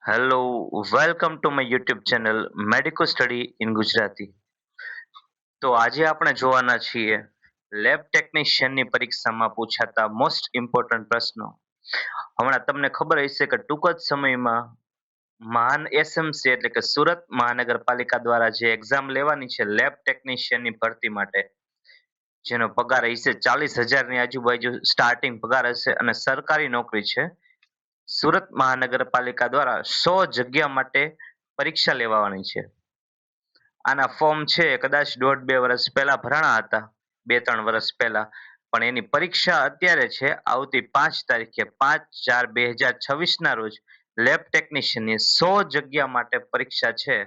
Hello, welcome to my YouTube channel medico study in Gujarati. તો આજે આપણે જોવાના છીએ લેબ ટેકનિશિયનની પરીક્ષામાં પૂછાતા મોસ્ટ ઇમ્પોર્ટન્ટ પ્રશ્નો. હમણાં તમને ખબર હશે કે ટૂંક જ સમયમાં મહાન એસએમસી એટલે કે સુરત મહાનગરપાલિકા દ્વારા જે એક્ઝામ લેવાની છે લેબ ટેકનિશિયનની ભરતી માટે, જેનો પગાર હશે 40,000ની આજુબાજુ સ્ટાર્ટિંગ પગાર હશે અને સરકારી નોકરી છે. સુરત મહાનગરપાલિકા દ્વારા 100 જગ્યા માટે પરીક્ષા લેવાની છે. આના ફોર્મ છે કદાચ 1.5-2 વર્ષ પહેલા ભરાણા હતા, 2-3 વર્ષ પહેલા. પણ એની પરીક્ષા અત્યારે છે આવતી 5 તારીખે, 5/4/2026 ના રોજ લેબ ટેકનિશિયનની 100 જગ્યા માટે પરીક્ષા છે.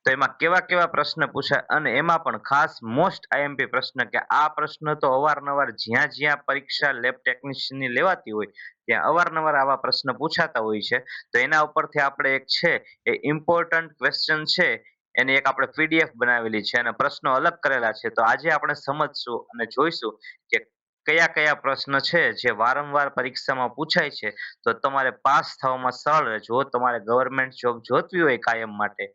તો એમાં કેવા કેવા પ્રશ્ન પૂછાય અને એમાં પણ ખાસ મોસ્ટ આઈએમપી પ્રશ્ન, કે આ પ્રશ્ન તો અવારનવાર જ્યાં જ્યાં પરીક્ષા લેબ ટેકનિશિયનની લેવાતી હોય ત્યાં અવારનવાર આવા પ્રશ્ન પૂછાતા હોય છે. તો એના ઉપરથી આપણે એક છે એ ઇમ્પોર્ટન્ટ ક્વેશ્ચન છે એની એક આપણે પીડીએફ બનાવેલી છે અને પ્રશ્નો અલગ કરેલા છે. તો આજે આપણે સમજશું અને જોઈશું કે કયા કયા પ્રશ્ન છે જે વારંવાર પરીક્ષામાં પૂછાય છે. તો તમારે પાસ થવામાં સરળ રહે. જો તમારે ગવર્મેન્ટ જોબ જોતવી હોય કાયમ માટે,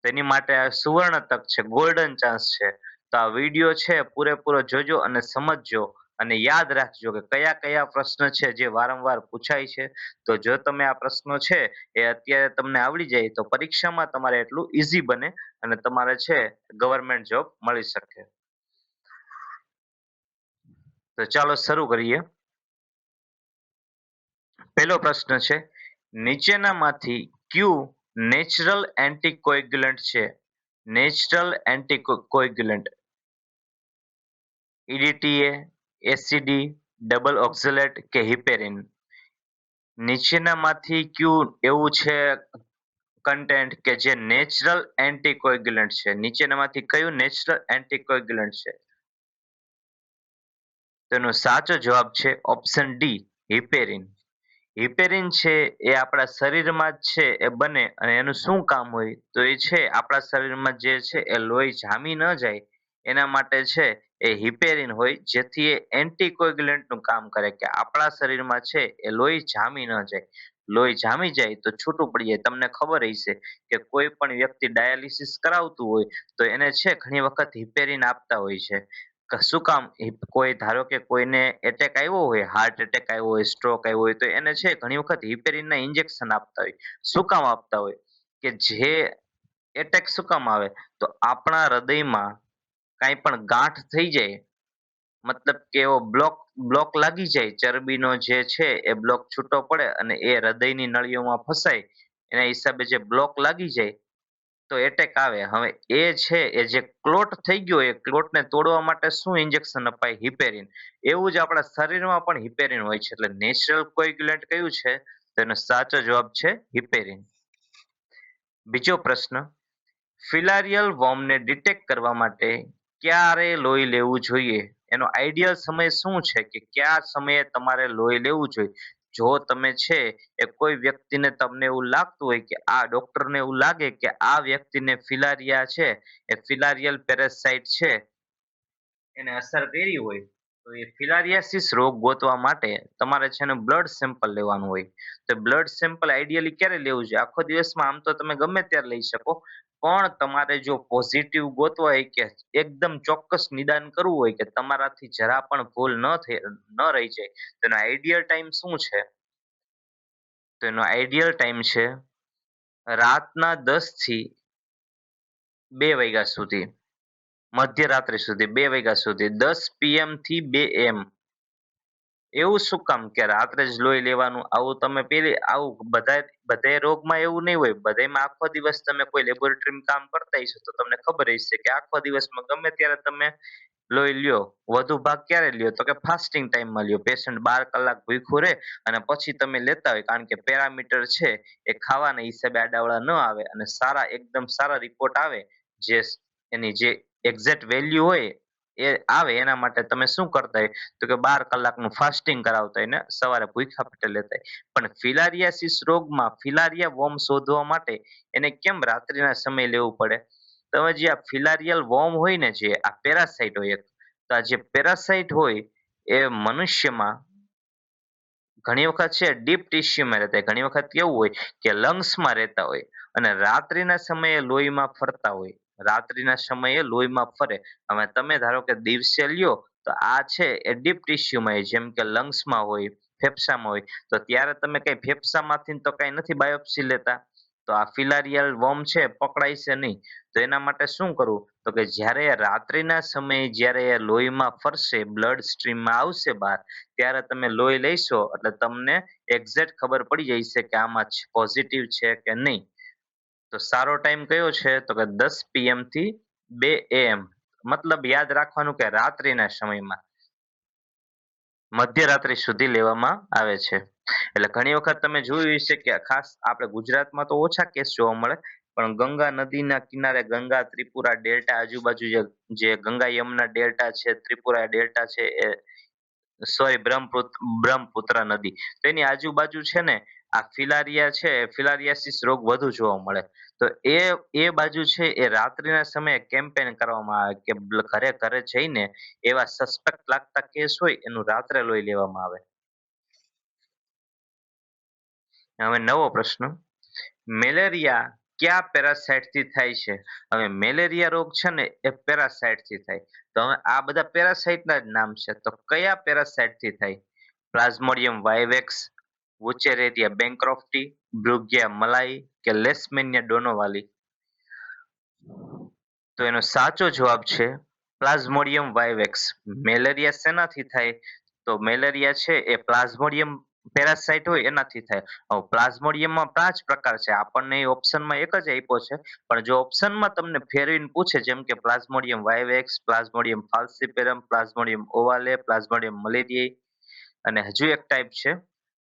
તેની માટે આ સુવર્ણ તક છે, ગોલ્ડન ચાન્સ છે. તો આ વિડીયો છે પૂરેપૂરો જોજો અને સમજજો અને યાદ રાખજો કે કયા કયા પ્રશ્ન છે જે વારંવાર પૂછાય છે. તો જો તમે આ પ્રશ્નો છે એ અત્યારે તમને આવડી જાય તો પરીક્ષામાં તમારે એટલું ઈઝી બને અને તમારે છે ગવર્મેન્ટ જોબ મળી શકે. તો ચાલો શરૂ કરીએ. પહેલો પ્રશ્ન છે, નીચેનામાંથી કયું નેચરલ એન્ટીકોએગ્યુલન્ટ છે? નેચરલ એન્ટીકોએગ્યુલન્ટ, ઈડીટીએ, એસીડી, ડબલ ઓક્ઝેલેટ કે હિપેરિન? નીચેનામાંથી કયું એવું છે કન્ટેન્ટ કે જે નેચરલ એન્ટીકોએગ્યુલન્ટ છે? નીચેનામાંથી કયું નેચરલ એન્ટીકોએગ્યુલન્ટ છે? તેનો સાચો જવાબ છે ઓપ્શન ડી, હિપેરિન. હિપેરિન છે એ આપણા શરીરમાં જ છે એ બને અને એનું શું કામ હોય તો એ છે આપણા શરીરમાં જે છે એ લોહી જામી ન જાય એના માટે છે એ હિપેરિન હોય, જેથી એ એન્ટીકોગ્યુલન્ટ નું કામ કરે કે આપણા શરીરમાં છે એ લોહી જામી ન જાય. લોહી જામી જાય તો છૂટું પડી જાય. તમને ખબર હશે કે કોઈ પણ વ્યક્તિ ડાયાલિસિસ કરાવતું હોય તો એને છે ઘણી વખત હિપેરિન આપતા હોય છે. શું કામ? કોઈ ધારો કે કોઈને એટેક આવ્યો હોય, હાર્ટ એટેક આવ્યો હોય, સ્ટ્રોક આવ્યો હોય, તો એને છે ઘણી વખત હિપેરિનના ઇન્જેક્શન આપતા હોય. શું કામ આપતા હોય? કે જે એટેક શું કામ આવે? તો આપણા હૃદયમાં કાંઈ પણ ગાંઠ થઈ જાય, મતલબ કે એવો બ્લોક બ્લોક લાગી જાય, ચરબીનો જે છે એ બ્લોક છૂટો પડે અને એ હૃદયની નળીઓમાં ફસાય, એના હિસાબે જે બ્લોક લાગી જાય તો એટેક આવે. હવે એ છે એ જે ક્લોટ થઈ ગયો એ ક્લોટને તોડવા માટે શું ઇન્જેક્શન અપાય? હિપેરિન. એવું જ આપણા શરીરમાં પણ હિપેરિન હોય છે. એટલે નેચરલ કોઇગ્યુલેન્ટ કયું છે? તો એનો સાચો જવાબ છે હિપેરિન. બીજો પ્રશ્ન, ફિલારિયલ વોર્મને ડિટેક્ટ કરવા માટે ક્યારે લોહી લેવું જોઈએ? એનો આઈડિયલ સમય શું છે કે કયા સમયે તમારે લોહી લેવું જોઈએ? જો તમે છે એ કોઈ વ્યક્તિને, તમને એવું લાગતું હોય કે આ ડોક્ટરને એવું લાગે કે આ વ્યક્તિને ફિલારિયા છે, એ ફિલારિયલ પેરાસાઇટ છે, એને અસર કરી હોય, તો એ ફિલારિયાસિસ રોગ ગોતવા માટે તમારે છે ને બ્લડ સેમ્પલ લેવાનું હોય. તો બ્લડ સેમ્પલ આઈડિયલી ક્યારે લેવું જોઈએ? આખો દિવસમાં આમ તો તમે ગમે ત્યારે લઈ શકો, પણ તમારે જો પોઝિટિવ ગોતવા હોય કે એકદમ ચોક્કસ નિદાન કરવું હોય કે તમારાથી જરા પણ ભૂલ ન રહી જાય, તો એનો આઈડિયલ ટાઈમ શું છે? તો એનો આઈડિયલ ટાઈમ છે રાતના 10 થી 2 વાગ્યા સુધી, મધ્યરાત્રિ સુધી, 2 વાગ્યા સુધી, 10 PM થી 2 AM. એવું શું કામ કે રાત્રે જ લોહી લેવાનું? આવું તમે પેલી આવું બધા રોગમાં એવું નહીં હોય. બધામાં આખો દિવસ તમે કોઈ લેબોરેટરીમાં કામ કરતા હશો તો તમને ખબર હશે કે આખો દિવસમાં ગમે ત્યારે તમે લોહી લ્યો. વધુ ભાગ ક્યારે લ્યો? તો કે ફાસ્ટિંગ ટાઈમમાં લ્યો. પેશન્ટ 12 કલાક ભૂખ્યું રહે અને પછી તમે લેતા હોય, કારણ કે પેરામીટર છે એ ખાવાના હિસાબે આડાવડા ન આવે અને સારા, એકદમ સારા રિપોર્ટ આવે, જે એની જે એક્ઝેક્ટ વેલ્યુ હોય એ આવે, એના માટે તમે શું કરતા હોય તો કે 12 કલાકનું ફાસ્ટિંગ કરાવતા હોય ને સવારે ભૂખ્યા પેટે લેતા હોય. પણ ફિલારિયાસિસ રોગમાં ફિલારિયા વોર્મ શોધવા માટે એને કેમ રાત્રિના સમય લેવું પડે? તમે જે આ ફિલારિયલ વોર્મ હોય ને, જે આ પેરાસાઇટ હોય એક, તો આ જે પેરાસાઇટ હોય એ મનુષ્યમાં ઘણી વખત છે ડીપ ટિશ્યુમાં રહેતા હોય, ઘણી વખત કેવું હોય કે લંગ્સમાં રહેતા હોય અને રાત્રિના સમયે લોહીમાં ફરતા હોય. રાત્રિના સમયે લોહીમાં ફરે. હવે તમે ધારો કે દિવસે લ્યો તો આ છે એ ડીપ ટિશ્યુમાં હોય, જેમ કે લંગ્સમાં હોય, ફેફસામાં હોય. તો ત્યારે તમે કઈ ફેફસામાંથી તો કઈ નથી બાયોપ્સી લેતા. તો આ ફિલારિયલ વર્મ છે પકડાય છે નહીં. તો એના માટે શું કરવું? તો કે જ્યારે રાત્રિના સમયે જ્યારે એ લોહીમાં ફરશે, બ્લડ સ્ટ્રીમમાં આવશે બહાર, ત્યારે તમે લોહી લેશો એટલે તમને એક્ઝેક્ટ ખબર પડી જશે કે આમાં પોઝિટિવ છે કે નહીં. તો સારો ટાઈમ કયો છે? તો કે 10 PM થી 2 AM. મતલબ યાદ રાખવાનું કે રાત્રિના સમયમાં મધ્યરાત્રિ સુધી લેવામાં આવે છે. એટલે ઘણી વખત તમે જોયું હશે કે ખાસ આપણે ગુજરાતમાં તો ઓછા કેસ જોવા મળે, પણ ગંગા નદીના કિનારે ગંગા ત્રિપુરા ડેલ્ટા આજુબાજુ જે ગંગા યમુના ડેલ્ટા છે, ત્રિપુરા ડેલ્ટા છે, એ સોરી બ્રહ્મપુત્ર નદી, તો એની આજુબાજુ છે ને આ ફિલારિયા છે, ફિલારિયાસિસ રોગ વધુ જોવા મળે. તો એ બાજુ છે એ રાત્રિના સમયે કેમ્પેન કરવામાં આવે કે ઘરે ઘરે જઈને એવા સસ્પેક્ટ લાગતા કેસ હોય એનું રાત્રે લોહી લેવામાં આવે. હવે નવો પ્રશ્ન: મેલેરિયા કયા પેરાસાઇટ થી થાય છે? હવે મેલેરિયા રોગ છે ને એ પેરાસાઇટ થી થાય. તો હવે આ બધા પેરાસાઇટ ના જ નામ છે, તો કયા પેરાસાઇટ થી થાય? પ્લાઝ્મોડિયમ વાઇવેક્સ, વુચેરેરિયા બેન્ક્રોફ્ટી, બ્રુગિયા મલાઈ કે લેશમેનિયા ડોનોવાલી? તો એનો સાચો જવાબ છે પ્લાઝ્મોડિયમ વાઇવેક્સ. મેલેરિયા શેનાથી થાય? તો મેલેરિયા છે એ પ્લાઝ્મોડિયમ પેરાસાઇટ હોય એનાથી થાય. હવે પ્લાઝ્મોડિયમમાં 5 પ્રકાર છે, આપણને એ ઓપ્શનમાં એક જ આપ્યો છે. પણ જો ઓપ્શનમાં તમને ફેરવીને પૂછે, જેમ કે પ્લાઝ્મોડિયમ વાઇવેક્સ, પ્લાઝ્મોડિયમ ફાલ્સિપેરમ, પ્લાઝ્મોડિયમ ઓવાલે, પ્લાઝ્મોડિયમ મલેરિયાઈ અને હજુ એક ટાઈપ છે,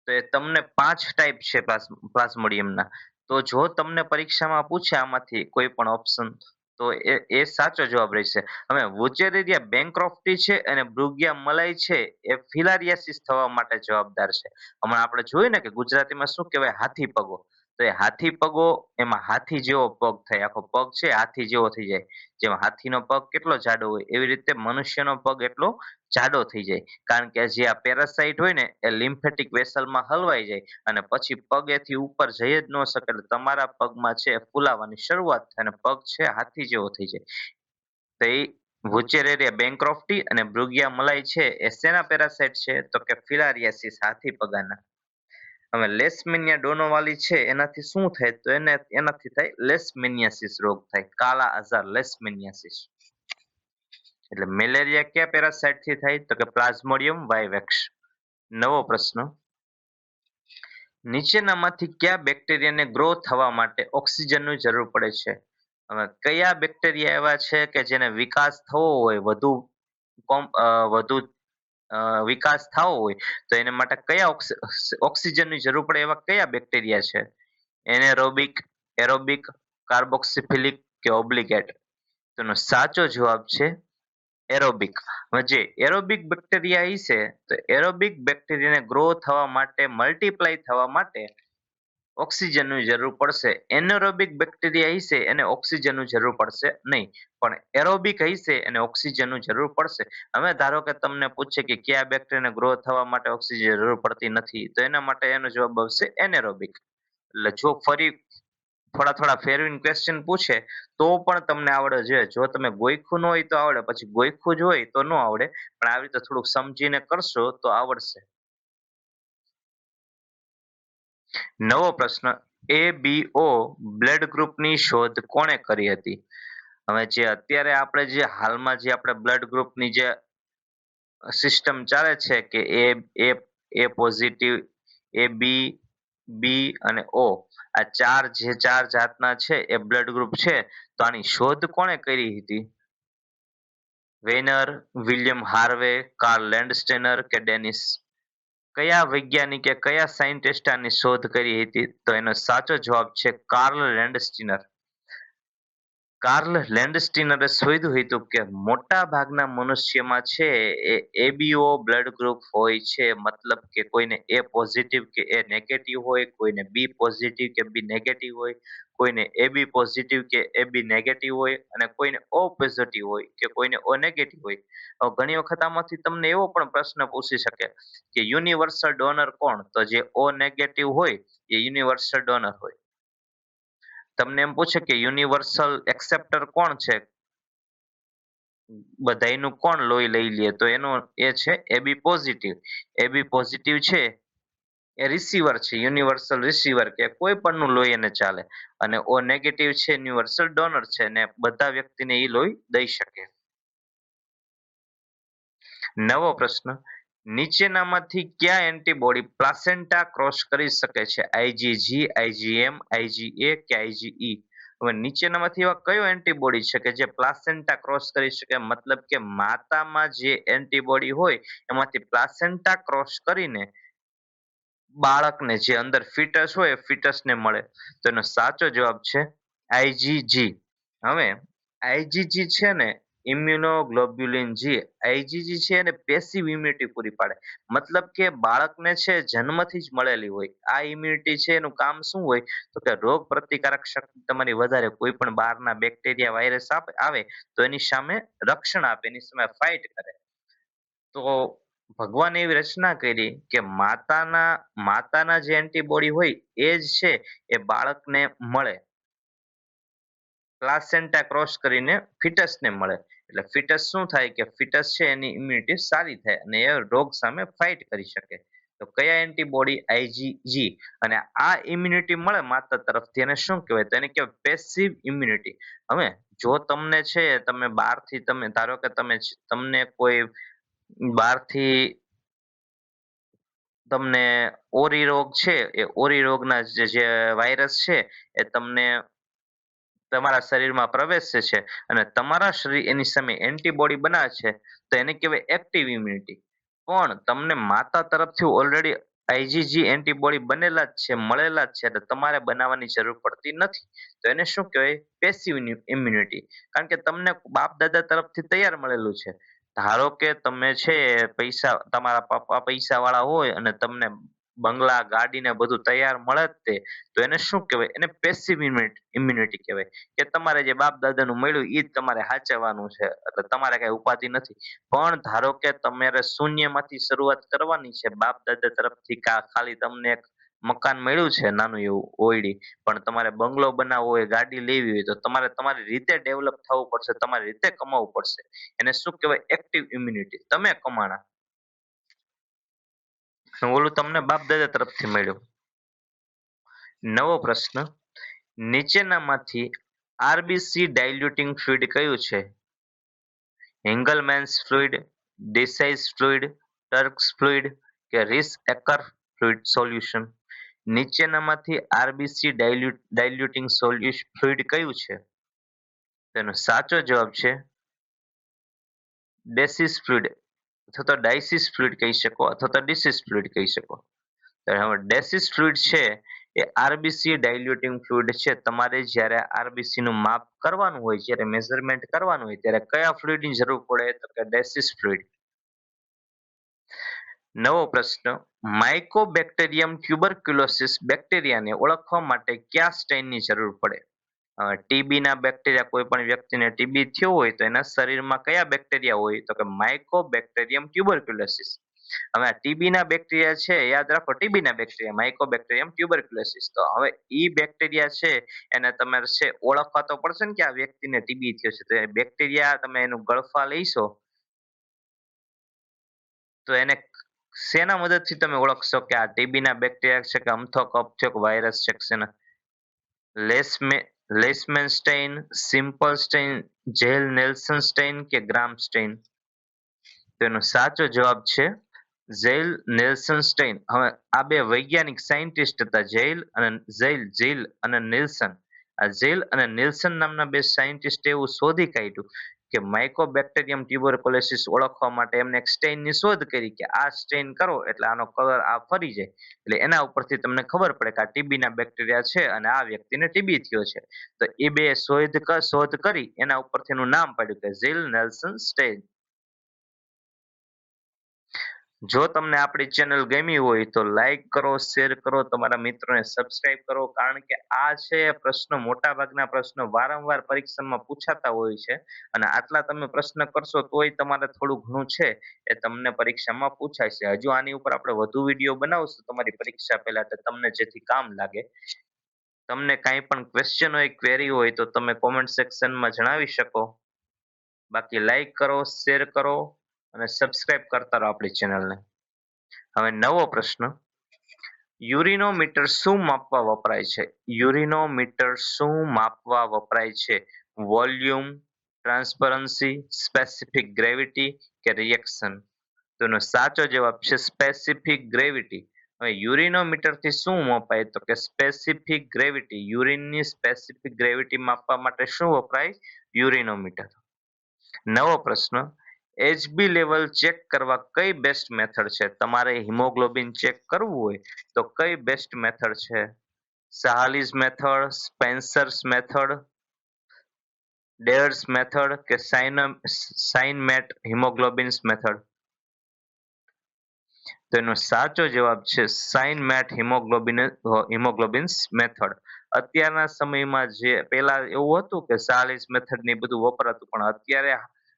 તો એ તમને 5 ટાઈપ છે પ્લાઝ્મોડિયમના. તો જો તમને પરીક્ષામાં પૂછે આમાંથી કોઈ પણ ઓપ્શન, તો એ સાચો જવાબ રહેશે. હવે વુચેરિયા બેન્ક્રોફ્ટી છે અને બ્રુગિયા મલાઈ છે એ ફિલારિયાસિસ થવા માટે જવાબદાર છે. હમણાં આપણે જોયું ને કે ગુજરાતીમાં શું કહેવાય, હાથી પગો. તો એ હાથી પગો, એમાં હાથી જેવો પગ થાય, આખો પગ છે હાથી જેવો થઈ જાય. જેમ હાથીનો પગ કેટલો જાડો હોય એવી રીતે મનુષ્યનો પગ એટલો જાડો થઈ જાય. કારણ કે જે આ પેરાસાઇટ હોય ને એ લિમ્ફેટિક વેસલમાં હલવાઈ જાય અને પછી પગ એથી ઉપર જઈ જ ન શકે, એટલે તમારા પગમાં છે એ ફૂલાવાની શરૂઆત થાય અને પગ છે હાથી જેવો થઈ જાય. તો એ વુચેરેરિયા બેન્ક્રોફ્ટી અને બ્રુગિયા મલાઈ છે એ શેના પેરાસાઇટ છે? તો કે ફિલારિયાસિસ, હાથી પગાના. હવે લેશમેનિયા ડોનોવાલી છે એનાથી શું થાય? તો એનાથી થાય લેશમેનિયાસિસ રોગ થાય, કાલા આઝાર લેશમેનિયાસિસ. એટલે મેલેરિયા કયા પેરાસાઇટ થી થાય? તો કે પ્લાઝ્મોડિયમ વાઇવેક્સ. નવો પ્રશ્ન: નીચેનામાંથી કયા બેક્ટેરિયાને ગ્રો થવા માટે ઓક્સિજનની જરૂર પડે છે? હવે કયા બેક્ટેરિયા એવા છે કે જેને વિકાસ થવો હોય, વધુ વિકાસ થવો હોય, તો એને માટે કયા ઓક્સિજનની જરૂર પડે એવા કયા બેક્ટેરિયા છે? એનેરોબિક, એરોબિક, કાર્બોક્સિફિલિક કે ઓબ્લિગેટ? તો એનો સાચો જવાબ છે એરોબિક. હવે જે એરોબિક બેક્ટેરિયા હશે, તો એરોબિક બેક્ટેરિયાને ગ્રો થવા માટે, મલ્ટીપ્લાય થવા માટે ઓક્સિજનની જરૂર પડશે. એનએરોબિક બેક્ટેરિયા હશે એને ઓક્સિજનની જરૂર પડશે નહીં, પણ એરોબિક હશે એને ઓક્સિજનની જરૂર પડશે. હવે ધારો કે તમને પૂછે કે કયા બેક્ટેરિયાને ગ્રો થવા માટે ઓક્સિજન જરૂર પડતી નથી, તો એના માટે એનો જવાબ આવશે એનેરોબિક. એટલે જો ફરી થોડા થોડા ફેરવીને ક્વેશ્ચન પૂછે તો પણ તમને આવડે છે. જો તમે ગોઈખું ન હોય તો આવડે, પછી ગોઈખું જ હોય તો ન આવડે, પણ આવી રીતે થોડુંક સમજીને કરશો તો આવડશે. નવો પ્રશ્ન: ABO બ્લડ ગ્રુપની શોધ કોણે કરી હતી? હવે જે અત્યારે આપણે જે હાલમાં જે આપણે બ્લડ ગ્રુપની જે સિસ્ટમ ચાલે છે કે એ એ પોઝિટિવ, એ બી, બી અને ઓ, આ ચાર જાતના છે એ બ્લડ ગ્રુપ છે. તો આની શોધ કોણે કરી હતી? વેનર, વિલિયમ હાર્વે, કાર્લ લેન્ડસ્ટેનર કે ડેનિસ? કયા વૈજ્ઞાનિકે, કયા સાયન્ટિસ્ટ આની શોધ કરી હતી? તો એનો સાચો જવાબ છે કાર્લ લેન્ડસ્ટીનર. કાર્લ લેન્ડસ્ટીનરે શોધ્યું હતું કે મોટા ભાગના મનુષ્યમાં છે એ એબીઓ બ્લડ ગ્રુપ હોય છે, મતલબ કે કોઈને એ પોઝિટિવ કે એ નેગેટિવ હોય, કોઈને બી પોઝિટિવ કે બી નેગેટિવ હોય, કોઈને એબી પોઝિટિવ કે એબી નેગેટિવ હોય અને કોઈને ઓ પોઝિટિવ હોય કે કોઈને ઓ નેગેટિવ હોય. હવે ઘણી વખત આમાંથી તમને એવો પણ પ્રશ્ન પૂછી શકે કે યુનિવર્સલ ડોનર કોણ? તો જે ઓ નેગેટિવ હોય એ યુનિવર્સલ ડોનર હોય. તમને એમ પૂછે કે યુનિવર્સલ એક્સેપ્ટર કોણ છે, બધાયનું કોણ લોહી લઈ લે, તો એનો એ છે એબી પોઝિટિવ. એબી પોઝિટિવ છે એ રિસીવર છે, યુનિવર્સલ રિસીવર કે કોઈ પણનું લોહી એને ચાલે. અને ઓ નેગેટિવ છે યુનિવર્સલ ડોનર છે ને બધા વ્યક્તિને એ લોહી દઈ શકે. નવો પ્રશ્ન, નીચેનામાંથી કયા એન્ટીબોડી પ્લાસેન્ટા ક્રોસ કરી શકે છે? આઈજીજી, આઈજીએમ, આઈજીએ કે આઈજીઈ? હવે નીચેનામાંથી એવા કયો એન્ટીબોડી છે કે જે પ્લાસેન્ટા ક્રોસ કરી શકે? મતલબ કે માતામાં જે એન્ટીબોડી હોય એમાંથી પ્લાસેન્ટા ક્રોસ કરીને બાળકને જે અંદર ફિટસ હોય ફિટસને મળે. તો એનો સાચો જવાબ છે આઈજીજી. હવે આઈજીજી છે ને ઇમ્યુનોગ્લોબ્યુલિન જી, આઈજીજી છે એને પેસિવ ઇમ્યુનિટી પૂરી પાડે. મતલબ કે બાળકને છે જન્મથી જ મળેલી હોય આ ઇમ્યુનિટી છે. એનું કામ શું હોય? તો કે રોગ પ્રતિકારક શક્તિ તમારી વધારે, કોઈ પણ બહારના બેક્ટેરિયા વાયરસ આવે તો એની સામે રક્ષણ આપે, એની સામે ફાઇટ કરે. તો ભગવાને એવી રચના કરી કે માતાના જે એન્ટીબોડી હોય એ જ છે એ બાળકને મળે, પ્લાસેન્ટા ક્રોસ કરીને ફિટસને મળે. એટલે ફિટસ શું થાય કે ફિટસ છે એની ઇમ્યુનિટી સારી થાય અને એ રોગ સામે ફાઇટ કરી શકે. તો કયા એન્ટીબોડી? આઈજીજી. અને આ ઇમ્યુનિટી મળે માતા તરફથી એને શું કહેવાય? તો એને કહેવાય પેસિવ ઇમ્યુનિટી. હવે જો તમને છે તમે બહારથી તમે ધારો કે તમને કોઈ બહારથી તમને ઓરી રોગ છે, એ ઓરી રોગના જે વાયરસ છે એ તમને તમારા શરીરમાં પ્રવેશે છે અને તમારા શરીર એની સામે એન્ટીબોડી બનાવે છે, તો એને કહેવાય એક્ટિવ ઇમ્યુનિટી. પણ તમને માતા તરફથી ઓલરેડી આઈજીજી એન્ટીબોડી બનેલા જ છે, મળેલા જ છે, એટલે તમારે બનાવવાની જરૂર પડતી નથી. તો એને શું કહેવાય? Passive immunity. કારણ કે તમને બાપ દાદા તરફથી તૈયાર મળેલું છે. ધારો કે તમે છે પૈસા, તમારા પપ્પા પૈસા વાળા હોય અને તમને બંગલા ગાડી ને બધું તૈયાર મળે જ તે, તો એને શું કહેવાય? એને પેસિવ ઇમ્યુનિટી કહેવાય. કે તમારે જે બાપ દાદાનું મળ્યું એ જ તમારે સાચવવાનું છે, એટલે તમારે કઈ ઉપાધિ નથી. પણ ધારો કે તમારે શૂન્યમાંથી શરૂઆત કરવાની છે, બાપ દાદા તરફથી ખાલી તમને એક મકાન મળ્યું છે નાનું એવું ઓયડી, પણ તમારે બંગલો બનાવવો હોય, ગાડી લેવી હોય, તો તમારે તમારી રીતે ડેવલપ થવું પડશે, તમારી રીતે કમાવવું પડશે. એને શું કહેવાય? Active immunity. તમે કમાણા, ઓલું તમને બાપ દાદા તરફથી મળ્યું. નવો પ્રશ્ન, નીચેનામાંથી આરબીસી ડાયલ્યુટિંગ ફ્લુઇડ કયું છે? હેંગલમેન્સ ફ્લુઇડ, દેસાઈસ ફ્લુઇડ, ટર્ક્સ ફ્લુઇડ કે રીસ એકર ફ્લુઇડ સોલ્યુશન? નીચેનામાંથી આરબીસી ડાયલ્યુટિંગ ફ્લુઇડ કયું છે? તેનો સાચો જવાબ છે ડેસિસ ફ્લુઇડ, અથવા તો ડાયસિસ ફ્લુઇડ કહી શકો, અથવા તો ડિસિસ ફ્લુઇડ કહી શકો. તો હવે ડેસિસ ફ્લુઇડ છે એ આરબીસી ડાયલ્યુટિંગ ફ્લુઇડ છે. તમારે જ્યારે આરબીસી નું માપ કરવાનું હોય, જ્યારે મેઝરમેન્ટ કરવાનું હોય, ત્યારે કયા ફ્લુઇડની જરૂર પડે? તો કે ડેસિસ ફ્લુઇડ. નવો પ્રશ્ન, માઇકોબેક્ટેરિયમ ટ્યુબરક્યુલોસિસ બેક્ટેરિયાને ઓળખવા માટે કયા સ્ટેઇનની જરૂર પડે? ટીબી ના બેક્ટેરિયા, કોઈ પણ વ્યક્તિને ટીબી થયો હોય તો એના શરીરમાં કયા બેક્ટેરિયા હોય? તો કે માઇકોબેક્ટેરિયમ ટ્યુબરક્યુલોસિસ. હવે આ ટીબી ના બેક્ટેરિયા છે, યાદ રાખો, ટીબી ના બેક્ટેરિયા માઇકોબેક્ટેરિયમ ટ્યુબરક્યુલોસિસ. તો હવે ઈ બેક્ટેરિયા છે એને તમારે છે ઓળખવા તો પડશે ને કે આ વ્યક્તિને ટીબી થયો છે. તો એ બેક્ટેરિયા તમે એનું ગળફા લઈશો તો એને શેના મદદથી તમે ઓળખશો કે આ ટીબી ના બેક્ટેરિયા છે કે અમથો કફ છે કે વાયરસ છે કે શેના? લેસમે લેશમેનસ્ટાઇન, simple Stein, jail Nelson Stein કે ગ્રામ સ્ટેઇન? તેનો સાચો જવાબ છે ઝેલ નેલ્સન સ્ટેઇન. હવે આ બે વૈજ્ઞાનિક સાયન્ટિસ્ટ હતા, ઝેલ અને નિલ્સન. આ ઝેલ અને નિલ્સન નામના બે સાયન્ટિસ્ટ એવું શોધી કાઢ્યું કે માઇકોબેક્ટેરિયમ ટ્યુબરક્યુલોસિસ ઓળખવા માટે એમને એક સ્ટેઇનની શોધ કરી કે આ સ્ટેઇન કરો એટલે આનો કલર આ ફરી જાય, એટલે એના ઉપરથી તમને ખબર પડે કે આ ટીબીના બેક્ટેરિયા છે અને આ વ્યક્તિને ટીબી થયો છે. તો એ બે શોધ કરી એના ઉપરથી એનું નામ પડ્યું કે ઝીલ નેલ્સન સ્ટેઇન. જો તમને આપણી ચેનલ ગમી હોય તો લાઈક કરો, શેર કરો, તમારા મિત્રોને સબસ્ક્રાઇબ કરો, કારણ કે આ છે પ્રશ્નો, મોટા ભાગના પ્રશ્નો વારંવાર પરીક્ષામાં પૂછાતા હોય છે અને આટલા તમે પ્રશ્ન કરશો તોય તમારે થોડું ઘણું છે એ તમને પરીક્ષામાં પૂછાય છે. હજુ આની ઉપર આપણે વધુ વિડીયો બનાવશું તમારી પરીક્ષા પહેલા, તો તમને જેથી કામ લાગે. તમને કાંઈ પણ ક્વેશ્ચન હોય, ક્વેરી હોય તો તમે કોમેન્ટ સેક્શનમાં જણાવી શકો. બાકી લાઈક કરો, શેર કરો અને સબસ્ક્રાઇબ કરતા રહો આપણી ચેનલને. હવે નવો પ્રશ્ન, યુરિનોમીટર શું માપવા વપરાય છે? યુરિનોમીટર શું માપવા વપરાય છે? વોલ્યુમ, ટ્રાન્સપરન્સી, સ્પેસિફિક ગ્રેવિટી કે રિએક્શન? તો એનો સાચો જવાબ છે સ્પેસિફિક ગ્રેવિટી. હવે યુરિનોમીટરથી શું મપાય? તો કે સ્પેસિફિક ગ્રેવિટી. યુરિનની સ્પેસિફિક ગ્રેવિટી માપવા માટે શું વપરાય? યુરિનોમીટર. નવો પ્રશ્ન, એચબી લેવલ ચેક કરવા કઈ બેસ્ટ મેથડ છે? તમારે હિમોગ્લોબિન ચેક કરવું હોય તો કઈ બેસ્ટ મેથડ છે? સાહાલીઝ મેથડ, સ્પેન્સર્સ મેથડ, ડેયર્સ મેથડ કે સાઇનમેટ હિમોગ્લોબિન્સ મેથડ? તો એનો સાચો જવાબ છે સાઇનમેટ હિમોગ્લોબિન્સ મેથડ. અત્યારના સમયમાં જે પેલા એવું હતું કે સાલિસ મેથડ ને બધું વપરાતું, પણ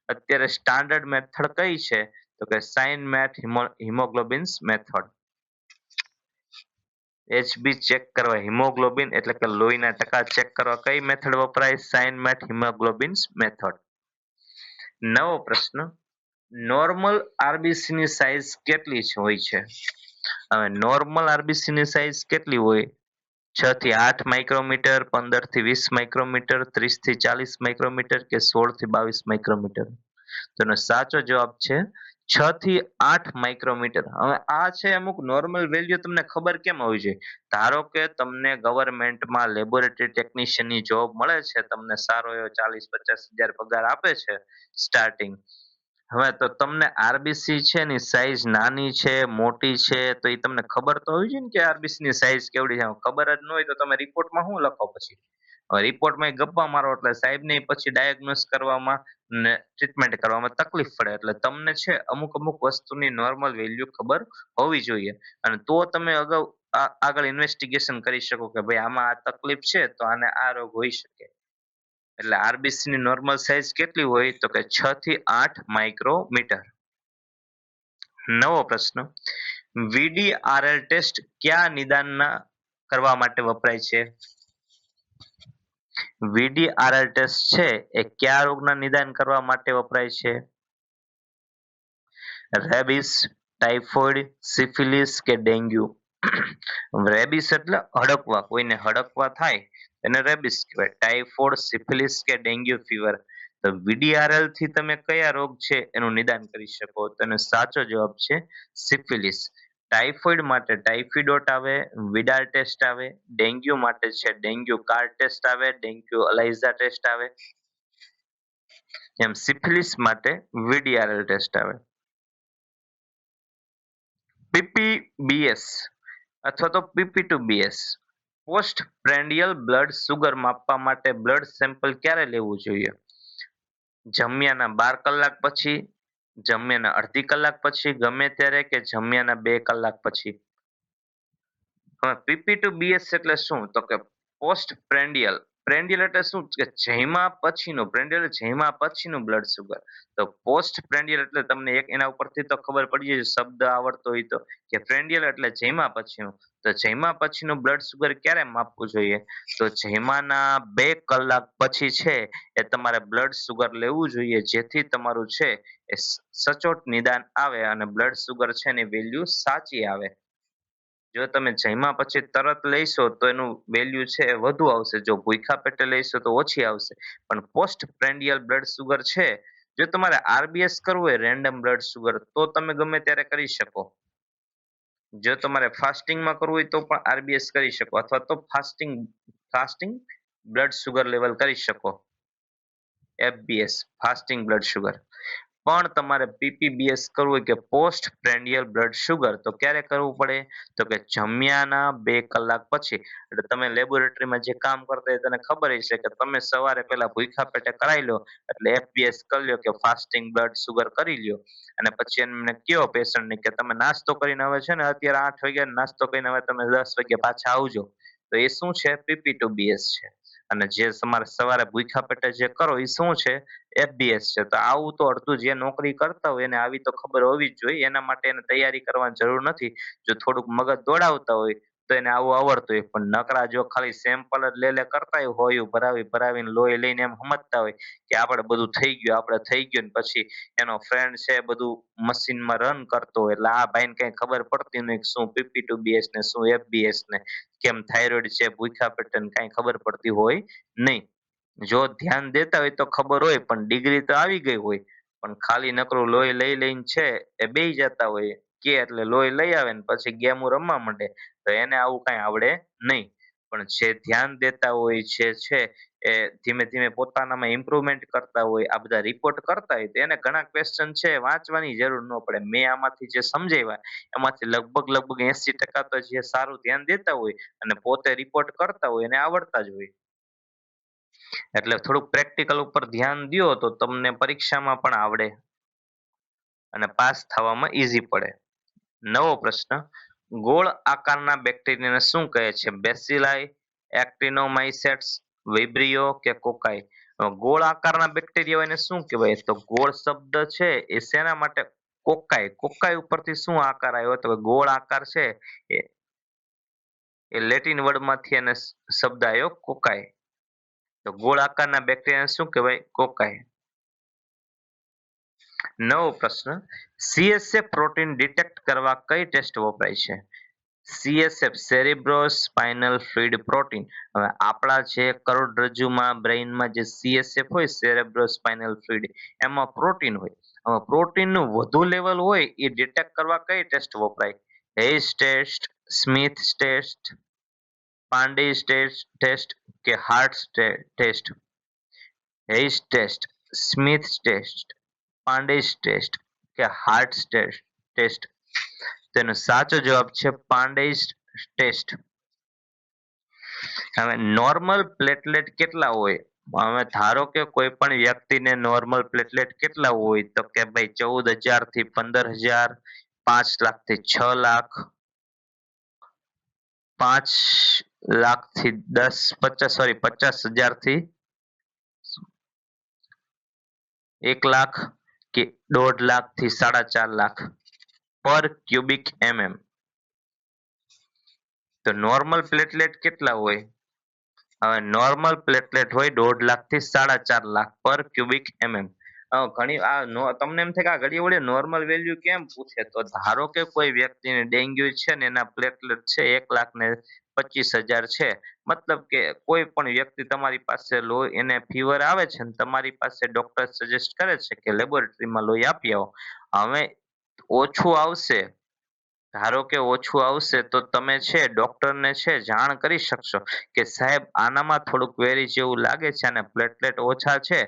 અત્યારે સ્ટાન્ડર્ડ મેથડ કઈ છે? તો કે સાઇનમેટ હિમોગ્લોબિન્સ મેથડ. એચબી ચેક કરવા, હિમોગ્લોબિન એટલે કે લોહીના ટકા ચેક કરવા કઈ મેથડ વપરાય? સાઇનમેટ હિમોગ્લોબિન્સ મેથડ. નવો પ્રશ્ન, નોર્મલ આરબીસી ની સાઇઝ કેટલી હોય છે? હવે નોર્મલ આરબીસી ની સાઇઝ કેટલી હોય? 6 થી 8 માઇક્રોમીટર, 15 થી 20 માઇક્રોમીટર, 30 થી 40 માઇક્રોમીટર કે 16 થી 22 માઇક્રોમીટર? તો એનો સાચો જવાબ છે 6 થી 8 માઇક્રોમીટર. હવે આ છે અમુક નોર્મલ વેલ્યુ, તમને ખબર કેમ હોવી જોઈએ? ધારો કે તમને ગવર્મેન્ટમાં લેબોરેટરી ટેકનિશિયનની જોબ મળે છે, તમને સારો એવો 40-50 હજાર પગાર આપે છે સ્ટાર્ટિંગ. હવે તો તમને આરબીસી છે ની સાઈઝ નાની છે, મોટી છે, તો એ તમને ખબર તો હોવી જોઈએ ને કે આરબીસી ની સાઈઝ કેવડી છે. ખબર જ ન હોય તો તમે રિપોર્ટમાં શું લખો પછી? હવે રિપોર્ટમાં ગપ્પા મારો એટલે સાહેબને પછી ડાયગ્નોસ કરવામાં ને ટ્રીટમેન્ટ કરવામાં તકલીફ પડે. એટલે તમને છે અમુક અમુક વસ્તુની નોર્મલ વેલ્યુ ખબર હોવી જોઈએ, અને તો તમે અગાઉ આગળ ઇન્વેસ્ટિગેશન કરી શકો કે ભાઈ આમાં આ તકલીફ છે તો આને આ રોગ હોઈ શકે. એટલે આરબીસી ની નોર્મલ સાઇઝ કેટલી હોય? તો કે 6 થી 8 માઇક્રોમીટર. નવો પ્રશ્ન, વીડીઆરએલ ટેસ્ટ કયા નિદાનના કરવા માટે વપરાય છે? વીડીઆરએલ ટેસ્ટ છે એ કયા રોગના નિદાન કરવા માટે વપરાય છે? રેબિસ, ટાઇફોઇડ, સિફિલિસ કે ડેન્ગ્યુ? રેબિસ એટલે હડકવા, કોઈને હડકવા થાય એને રેબિસ કહેવાય. ટાઇફોઇડ, સિફિલિસ કે ડેન્ગ્યુ ફીવર? તો વીડીઆરએલ થી તમે કયા રોગ છે એનું નિદાન કરી શકો? તો એનો સાચો જવાબ છે સિફિલિસ. ટાઇફોઇડ માટે ટાઇફિડોટ આવે, વિડાલ ટેસ્ટ આવે. ડેન્ગ્યુ માટે છે ડેન્ગ્યુ કાર ટેસ્ટ આવે, ડેન્ગ્યુ અલાઇઝા ટેસ્ટ આવે. એમ સિફિલિસ માટે વીડીઆરએલ ટેસ્ટ આવે. પીપીબીએસ અથવા તો પીપી2બીએસ, પોસ્ટ પ્રેન્ડિયલ બ્લડ સુગર માપવા માટે બ્લડ સેમ્પલ ક્યારે લેવું જોઈએ? જમ્યાના 12 કલાક પછી, જમ્યાના અડધી કલાક પછી, ગમે ત્યારે કે જમ્યાના 2 કલાક પછી? હવે પીપી2બીએસ એટલે શું? તો કે પોસ્ટ પ્રેન્ડિયલ. પ્રેન્ડિયલ એટલે શું? કે જમ્યા પછીનું, પ્રેન્ડિયલ જમ્યા પછીનું બ્લડ સુગર. તો પોસ્ટ પ્રેન્ડિયલ એટલે તમને એક એના ઉપરથી તો ખબર પડી જાય શબ્દ આવડતો હોય તો, કે પ્રેન્ડિયલ એટલે જમ્યા પછીનું. તો જમ્યા પછીનું બ્લડ સુગર ક્યારે માપવું જોઈએ? તો જમ્યાના 2 કલાક પછી છે એ તમારે બ્લડ સુગર લેવું જોઈએ, જેથી તમારું છે એ સચોટ નિદાન આવે અને બ્લડ સુગર છે એની વેલ્યુ સાચી આવે. જો તમે જમ્યા પછી તરત લેશો તો એનું વેલ્યુ છે એ વધુ આવશે, જો ભૂખ્યા પેટે લેશો તો ઓછી આવશે. પણ પોસ્ટ પ્રેન્ડિયલ બ્લડ સુગર છે, જો તમારે આરબીએસ કરવું હોય રેન્ડમ બ્લડ સુગર, તો તમે ગમે ત્યારે કરી શકો. જો તમારે ફાસ્ટિંગમાં કરવું હોય તો પણ આરબીએસ કરી શકો, અથવા તો fasting fasting blood sugar level કરી શકો. એફબીએસ ફાસ્ટિંગ બ્લડ શુગર. પણ તમારે પીપીબીએસ કરવું હોય કે પોસ્ટ પ્રેન્ડિયલ બ્લડ શુગર, તો ક્યારે કરવું પડે? તો કે જમ્યાના 2 કલાક પછી. એટલે તમે લેબોરેટરીમાં જે કામ કરતા હોય તને ખબર હશે કે તમે સવારે પેલા ભૂખ્યા પેટે કરાવી લો, એટલે એફબીએસ કરી લ્યો કે ફાસ્ટિંગ બ્લડ શુગર કરી લ્યો. અને પછી એમને કયો પેશન્ટને કે તમે નાસ્તો કરીને હવે છે ને અત્યારે 8 વાગ્યા નાસ્તો કરીને હવે તમે 10 વાગ્યા પાછા આવજો. તો એ શું છે? પીપી ટુ બીએસ છે. અને જે તમારે સવારે ભૂખ્યા પેટે જે કરો એ શું છે? એફબીએસ છે. તો આવું તો અડધું જે નોકરી કરતા હોય એને આવી તો ખબર હોવી જ જોઈએ. એના માટે એને તૈયારી કરવાની જરૂર નથી. જો થોડુંક મગજ દોડાવતા હોય તો એને આવું આવડતું હોય. પણ નકરા જો ખાલી સેમ્પલ જ લે કરતા હોય ભરાવીને લોહી લઈને એમ સમજતા હોય કે આપણે બધું થઈ ગયું, આપણે થઈ ગયું, ને પછી એનો ફ્રેન્ડ છે બધું મશીનમાં રન કરતો હોય, એટલે આ ભાઈને કઈ ખબર પડતી નહીં કે શું પીપી ટુ બીએસ ને શું એફબીએસ ને કેમ થાઇરોઇડ છે ભૂખ્યા પેટર્ન કઈ ખબર પડતી હોય નહીં. જો ધ્યાન દેતા હોય તો ખબર હોય, પણ ડિગ્રી તો આવી ગઈ હોય, પણ ખાલી નકરું લોહી લઈ લઈને છે એ બેહી જતા હોય કે એટલે લોહી લઈ આવે ને પછી ગેમો રમવા માંડે, તો એને આવું કઈ આવડે નહીં. પણ જે ધ્યાન દેતા હોય છે એ ધીમે ધીમે પોતાનામાં ઇમ્પ્રુવમેન્ટ કરતા હોય, આ બધા રિપોર્ટ કરતા હોય, તો એને ઘણા ક્વેશ્ચન છે વાંચવાની જરૂર ન પડે. મેં આમાંથી જે સમજાવ્યા એમાંથી લગભગ 80% તો જે સારું ધ્યાન દેતા હોય અને પોતે રિપોર્ટ કરતા હોય એને આવડતા જ હોય. એટલે થોડુંક પ્રેક્ટિકલ ઉપર ધ્યાન દ્યો તો તમને પરીક્ષામાં પણ આવડે અને પાસ થવામાં ઈઝી પડે. નવો પ્રશ્ન: ગોળ આકારના બેક્ટેરિયાને શું કહે છે? બેસિલાઈ, એક્ટિનોમાઇસેટ્સ, વિબ્રિયો કે કોકાઈ? ગોળ આકારના બેક્ટેરિયા એને શું કહેવાય? તો ગોળ શબ્દ છે એ શેના માટે? કોકાઈ. કોકાઈ ઉપરથી શું આકાર આવ્યો? તો ગોળ આકાર છે એ એ લેટિન વર્ડમાંથી એને શબ્દ આવ્યો કોકાઈ. તો ગોળ આકારના બેક્ટેરિયાને શું કહેવાય? કોકાઈ. નવો પ્રશ્ન: સીએસએફ પ્રોટીન ડિટેક્ટ કરવા કઈ ટેસ્ટ વપરાય છે? CSF cerebro spinal fluid protein. હવે આપણા જે કરોડરજ્જુમાં બ્રેઇનમાં જે સીએસએફ હોય સેરેબ્રો સ્પાઇનલ ફ્લુઇડ, એમાં પ્રોટીન હોય. હવે પ્રોટીનનું વધુ લેવલ હોય એ ડિટેક્ટ કરવા કઈ ટેસ્ટ વપરાય? Hay's test, Smith test, Pandy's test કે heart test? Hay's test, Smith test, Pandy's test કે હાર્ટ ટેસ્ટ? તેનો સાચો જવાબ છે પાંડેસ ટેસ્ટ. હવે નોર્મલ પ્લેટલેટ કેટલા હોય? હવે ધારો કે કોઈ પણ વ્યક્તિને નોર્મલ પ્લેટલેટ કેટલા હોય? તો કે ભાઈ 14,000 થી 15,000, 5 લાખ થી 6 લાખ, 5 લાખ થી 50,000 થી 1 લાખ કે 1.5 લાખ થી 4.5 લાખ પર ક્યુબિક mm. તો નોર્મલ પ્લેટલેટ કેટલા હોય? હવે નોર્મલ પ્લેટલેટ હોય 1.5 લાખ થી 4.5 લાખ પર ક્યુબિક mm. ઘણી તમને એમ થાય કે આ ઘડી વડે નોર્મલ વેલ્યુ કેમ પૂછે? તો ધારો કે કોઈ વ્યક્તિને ડેન્ગ્યુ છે ને એના પ્લેટલેટ છે 1,25,000 છે. મતલબ કે કોઈ પણ વ્યક્તિ તમારી પાસે લોહી એને ફીવર આવે છે ને તમારી પાસે ડોક્ટર સજેસ્ટ કરે છે કે લેબોરેટરીમાં લોહી આપી આવો. હવે ઓછું આવશે, ધારો કે ઓછું આવશે તો તમે છે ડોક્ટરને છે જાણ કરી શકશો કે સાહેબ આનામાં થોડુંક વેરી જેવું લાગે છે અને પ્લેટલેટ ઓછા છે,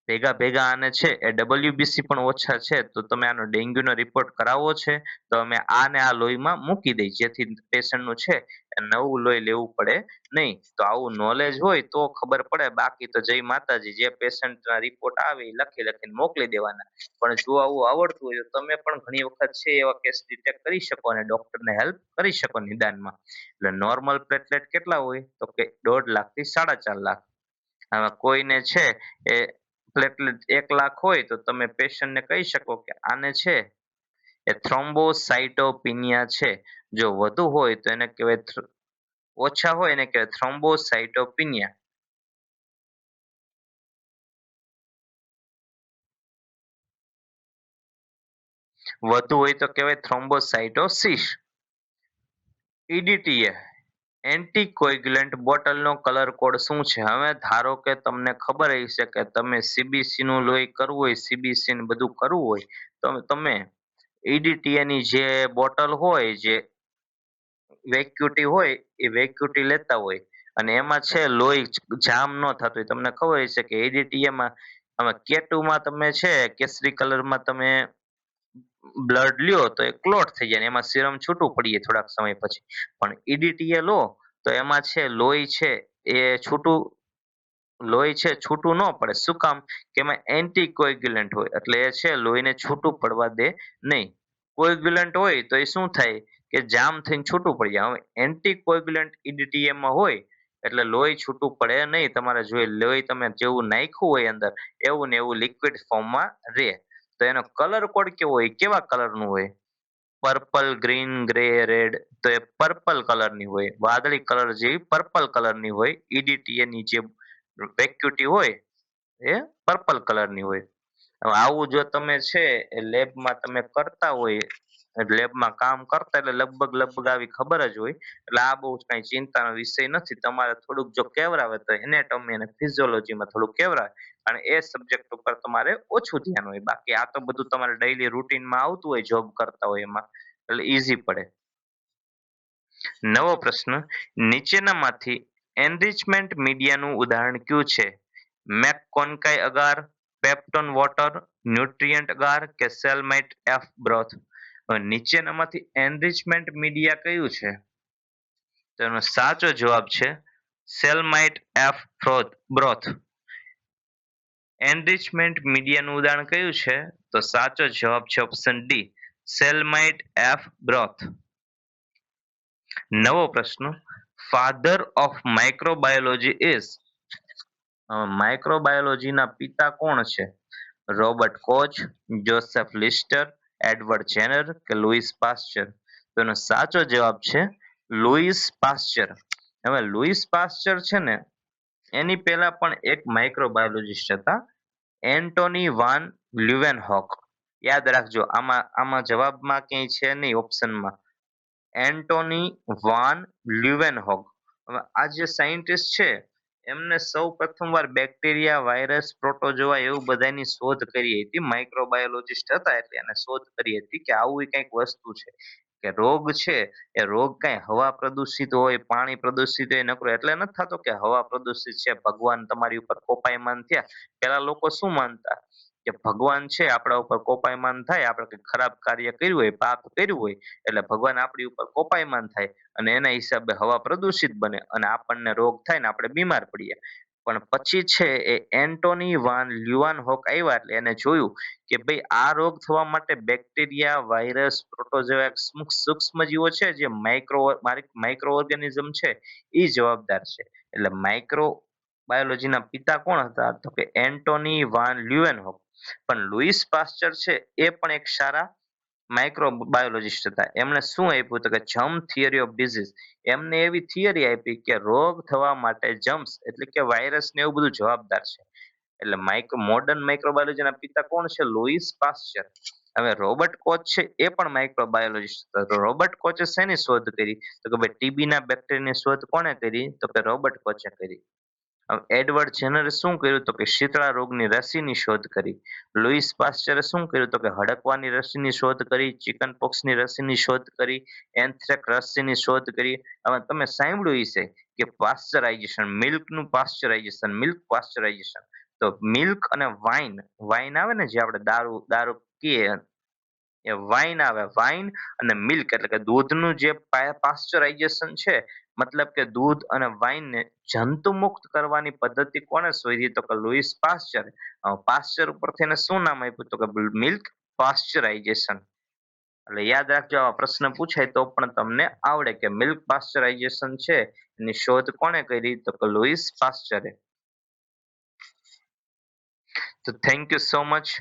ભેગા ભેગા આને છે એ ડબલ્યુબીસી પણ ઓછા છે, તો તમે આનો ડેન્ગ્યુનો રિપોર્ટ કરાવવો છે, તો અમે આને આ લોહીમાં મૂકી દઈ જેથી પેશન્ટનું છે એ નવું લોહી લેવું પડે નહીં. તો આવું નોલેજ હોય તો ખબર પડે, બાકી તો જય માતાજી, જે પેશન્ટના રિપોર્ટ આવે એ લખી લખીને મોકલી દેવાના. પણ જો આવું આવડતું હોય તો તમે પણ ઘણી વખત છે એવા કેસ ડિટેક્ટ કરી શકો અને ડોક્ટરને હેલ્પ કરી શકો નિદાનમાં. એટલે નોર્મલ પ્લેટલેટ કેટલા હોય? તો કે 1.5 લાખ થી 4.5 લાખ. હવે કોઈને છે એ પ્લેટલેટ 1 લાખ હોય તો તમે પેશન્ટને કહી શકો કે આને છે એ થ્રોમ્બોસાઇટોપિનિયા છે. જો વધુ હોય તો એને કહેવાય, ઓછા હોય એને કહેવાય થ્રોમ્બોસાઇટોપિનિયા. વધુ હોય તો કહેવાય થ્રોમ્બોસાઇટોસિસ. ઈડીટીએ એન્ટીકોગ્યુલન્ટ બોટલનો કલર કોડ શું છે? હવે ધારો કે તમને ખબર હશે કે તમે સીબીસી નું લોહી કરવું હોય, સીબીસી ને બધું કરવું હોય, તો તમે ઈડીટીએ ની જે બોટલ હોય, જે વેક્યુટી હોય, એ વેક્યુટી લેતા હોય અને એમાં છે લોહી જામ ન થતું હોય. તમને ખબર હશે કે એડીટીએમાં હવે K2 માં તમે છે કેસરી કલરમાં તમે બ્લડ લ્યો તો એ ક્લોટ થઈ જાય ને એમાં સીરમ છૂટું પડી જાય થોડાક સમય પછી. પણ EDTA લો તો એમાં છે લોહી છે એ લોહી છે છૂટું ન પડે. શું કામ? કે એમાં એન્ટીકોગ્યુલન્ટ હોય એટલે એ છે લોહીને છૂટું પડવા દે નહીં. કોગ્યુલન્ટ હોય તો એ શું થાય કે જામ થઈને છૂટું પડી જાય. હવે એન્ટીકોગ્યુલન્ટ EDTA માં હોય એટલે લોહી છૂટું પડે નહીં. તમારે જોઈએ લોહી તમે જેવું નાખ્યું હોય અંદર એવું ને એવું લિક્વિડ ફોર્મમાં રહે. તો એનો કલર કોડ કેવો હોય? કેવા કલરનું હોય? Purple, green, grey, red. તો એ પર્પલ કલરની હોય, વાદળી કલર જેવી પર્પલ કલરની હોય. EDTA ની જે વેક્યુટી હોય એ પર્પલ કલરની હોય. હવે આવું જો તમે છે એ લેબમાં તમે કરતા હોય, લેબમાં કામ કરતા એટલે લગભગ લગભગ આવી ખબર જ હોય. એટલે આ બહુ કઈ ચિંતાનો વિષય નથી. તમારે થોડુંક જો કેવરાવે તો એનેટોમી અને ફિઝિયોલોજીમાં થોડુંક કેવરાવે અને એ સબ્જેક્ટ ઉપર તમારે ઓછું ધ્યાન હોય. બાકી આ તો બધું તમારે ડેઈલી રૂટીનમાં આવતું હોય જોબ કરતા હોય એમાં એટલે ઈઝી પડે. નવો પ્રશ્ન, નીચેનામાંથી એનરિચમેન્ટ મીડિયાનું ઉદાહરણ કયું છે? મેકકોનકાઈ અગાર, પેપ્ટોન વોટર, ન્યુટ્રિયન્ટ અગાર કે સેલમાઇટ એફ બ્રોથ? નીચેનામાંથી એનરિચમેન્ટ મીડિયા કયું છે? તો એનો સાચો જવાબ છે સેલમાઇટ એફ બ્રોથ. એનરિચમેન્ટ મીડિયાનું ઉદાહરણ કયું છે? તો સાચો જવાબ છે option D, selenite F broth. નવો પ્રશ્ન, ફાધર ઓફ માઇક્રોબાયોલોજી ઇઝ? માઇક્રોબાયોલોજીના પિતા કોણ છે? Robert Koch, Joseph Lister, Edward Jenner કે લુઈસ પાસ્ચર? તો એનો સાચો જવાબ છે લુઈસ પાસ્ચર. હવે લુઈસ પાસ્ચર છે ને એની પહેલા પણ એક માઇક્રોબાયોલોજિસ્ટ હતા, એન્ટોની વાન લ્યુવેનહોક. યાદ રાખજો, આમાં આમાં જવાબમાં ક્યાંય છે નહીં ઓપ્શનમાં. Antonie van લ્યુવેનહોક. હવે આ જે સાયન્ટિસ્ટ છે એમને સૌ પ્રથમવાર બેક્ટેરિયા, વાયરસ, પ્રોટોઝોઆ એવું બધાની શોધ કરી હતી. માઇક્રોબાયોલોજિસ્ટ હતા એટલે એને શોધ કરી હતી કે આવું કંઈક વસ્તુ છે કે રોગ છે એ રોગ કઈ હવા પ્રદૂષિત હોય, પાણી પ્રદૂષિત હોય નકરો એટલે નથી થતો કે હવા પ્રદૂષિત છે ભગવાન તમારી ઉપર કોપાયમાન થયા. પેલા લોકો શું માનતા કે ભગવાન છે આપણા ઉપર કોપાયમાન થાય, આપણે કંઈક ખરાબ કાર્ય કર્યું હોય, પાપ કર્યું હોય એટલે ભગવાન આપણી ઉપર કોપાયમાન થાય અને એના હિસાબે હવા પ્રદૂષિત બને અને આપણને રોગ થાય ને આપણે બીમાર પડીએ. પણ પછી છે એ એન્ટોની વાન લ્યુવાનહોક આવ્યા એટલે એને જોયું કે ભાઈ આ રોગ થવા માટે બેક્ટેરિયા, વાયરસ, પ્રોટોઝોઆ સૂક્ષ્મજીવો છે જે માઇક્રો ઓર્ગેનિઝમ છે એ જવાબદાર છે. એટલે માઇક્રો બાયોલોજીના પિતા કોણ હતા? તો કે એન્ટોની વાન લ્યુવેનહોક. પણ લુઈસ પાસ્ચર છે એ પણ એક સારા માઇક્રોબાયોલોજિસ્ટ હતા. એમણે શું આપ્યું તો કે જર્મ થિયરી ઓફ ડિઝીઝ. એમને એવી થિયરી આપી કે રોગ થવા માટે જમ્સ એટલે કે વાયરસ ને એવું બધું જવાબદાર છે. એટલે મોડર્ન માઇક્રોબાયોલોજીના પિતા કોણ છે? લુઈસ પાસ્ચર. હવે રોબર્ટ કોચ છે એ પણ માઇક્રોબાયોલોજિસ્ટ હતા. તો રોબર્ટ કોચે શેની શોધ કરી? તો કે ભાઈ ટીબી ના બેક્ટેરિયાની શોધ કોણે કરી? તો કે રોબર્ટ કોચે કરી. એડવર્ડ જેનરે શું કર્યું? તો કે શીતળા રોગની રસીની શોધ કરી. લુઈસ પાસ્ચરે શું કર્યું? તો કે હડકવાની રસીની શોધ કરી, ચિકન પોક્સની રસીની શોધ કરી, એન્થ્રેક રસીની શોધ કરી. હવે તમે સાંભળ્યું હશે કે પાસ્ચરાઇઝેશન, મિલ્કનું પાસ્ચરાઇઝેશન, મિલ્ક પાસ્ચરાઇઝેશન. તો મિલ્ક અને વાઇન, વાઇન આવે ને જે આપણે દારૂ દારૂ પીએ એ વાઇન આવે. વાઇન અને મિલ્ક એટલે કે દૂધનું જે પાસ્ચરાઇઝેશન છે, મતલબ કે દૂધ અને વાઇનને જંતુમુક્ત કરવાની પદ્ધતિ કોણે શોધી? તો કે લુઈસ પાસ્ચર. પાસ્ચર ઉપરથી એને શું નામ આપ્યું? તો કે મિલ્ક પાસ્ચરાઇઝેશન. એટલે યાદ રાખજો, આવા પ્રશ્ન પૂછાય તો પણ તમને આવડે કે મિલ્ક પાસ્ચરાઇઝેશન છે એની શોધ કોણે કરી? તો કે લુઈસ પાસ્ચરે. તો થેન્ક યુ સો મચ.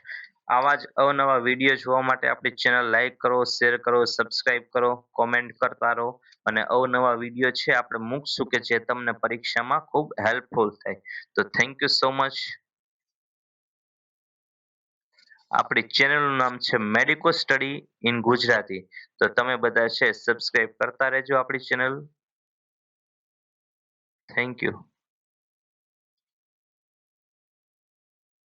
આવા જ અવનવા વિડીયો જોવા માટે આપણી ચેનલ લાઈક કરો, શેર કરો, સબસ્ક્રાઇબ કરો, કોમેન્ટ કરતા રહો અને અવનવા વિડીયો છે આપણે મૂકશું કે જે તમને પરીક્ષામાં ખૂબ હેલ્પફુલ થાય. તો થેન્ક યુ સો મચ. આપણી ચેનલનું નામ છે મેડિકો સ્ટડી ઇન ગુજરાતી. તો તમે બધા છે સબસ્ક્રાઇબ કરતા રહેજો આપણી ચેનલ. Thank you.